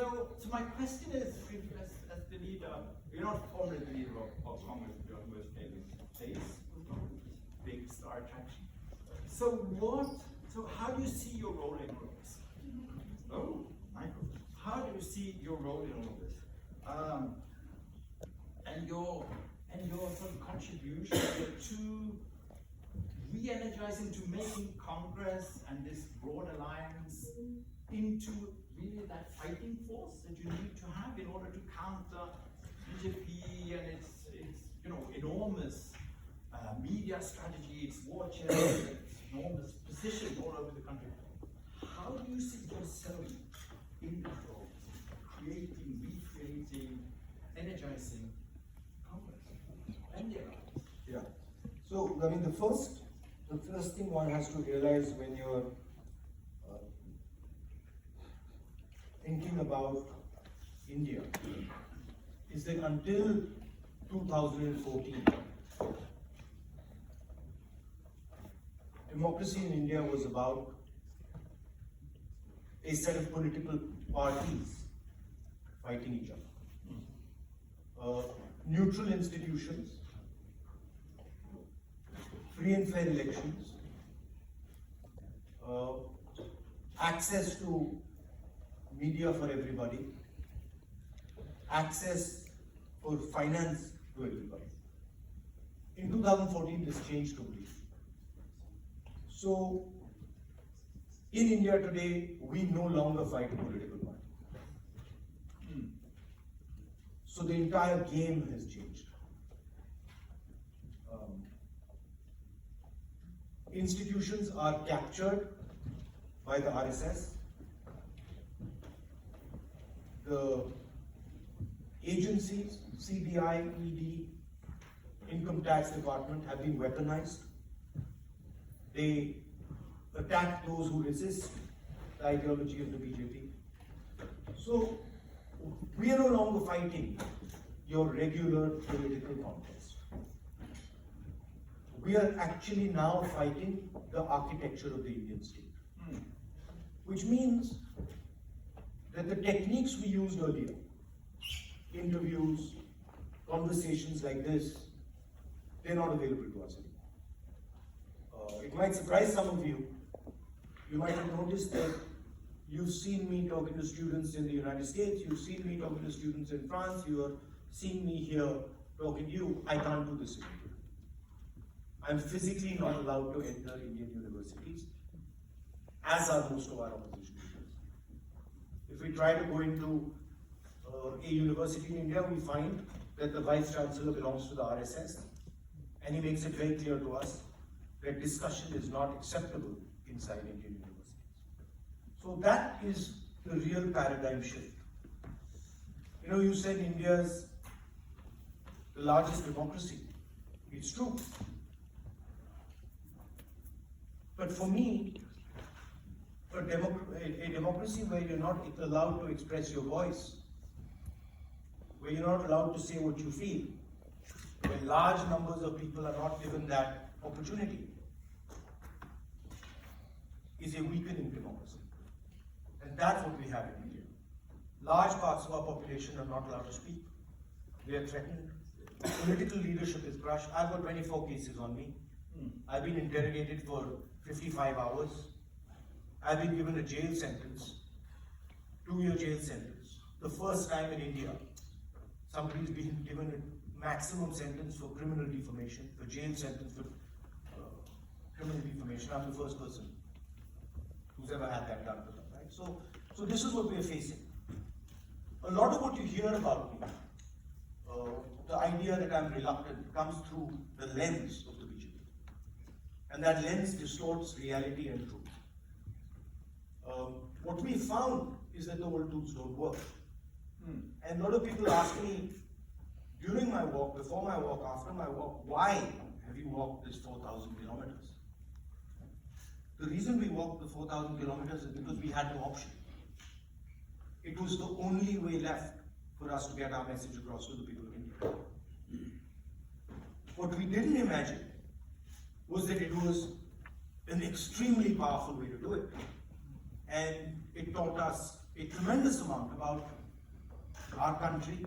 So my question is, as the leader, you're not formally the leader of Congress, you're the most famous place, big star attraction. So how do you see your role in all this? Oh, microphone. How do you see your role in all this? And your sort of contribution to re-energizing, to making Congress and this broad alliance into really that fighting force that you need to have in order to counter BJP and its enormous media strategy, its war chest, its enormous position all over the country. How do you see yourself in this role, creating, recreating, energizing Congress and the alliance? Yeah. So, I mean, the first thing one has to realize when you're thinking about India is that until 2014, democracy in India was about a set of political parties fighting each other. Neutral institutions, free and fair elections, access to media for everybody, access for finance to everybody. In 2014, this changed totally. So, in India today, we no longer fight a political party. So the entire game has changed. Institutions are captured by the RSS. The agencies, CBI, ED, Income Tax Department have been weaponized. They attack those who resist the ideology of the BJP. So, we are no longer fighting your regular political contest. We are actually now fighting the architecture of the Indian state. Which means that the techniques we used earlier, interviews, conversations like this, they're not available to us anymore. It might surprise some of you. You might have noticed that you've seen me talking to students in the United States, you've seen me talking to students in France, you are seeing me here talking to you. I can't do this anymore. I'm physically not allowed to enter Indian universities, as are most of our opposition leaders. If we try to go into a university in India, we find that the Vice Chancellor belongs to the RSS, and he makes it very clear to us that discussion is not acceptable inside Indian universities. So that is the real paradigm shift. You know, you said India's the largest democracy. It's true. But for me, a democracy where you're not allowed to express your voice, where you're not allowed to say what you feel, where large numbers of people are not given that opportunity, is a weakening democracy. And that's what we have in India. Large parts of our population are not allowed to speak. They are threatened. Political leadership is crushed. I've got 24 cases on me. I've been interrogated for 55 hours. I've been given a jail sentence, 2-year jail sentence. The first time in India, somebody's been given a maximum sentence for criminal defamation, a jail sentence for criminal defamation. I'm the first person who's ever had that done to them, right? So this is what we are facing. A lot of what you hear about me, the idea that I'm reluctant, comes through the lens of the BJP. And that lens distorts reality and truth. What we found is that the old tools don't work. And a lot of people ask me, during my walk, before my walk, after my walk, why have you walked this 4,000 kilometers? The reason we walked the 4,000 kilometers is because we had no option. It was the only way left for us to get our message across to the people of India. What we didn't imagine was that it was an extremely powerful way to do it. And it taught us a tremendous amount about our country,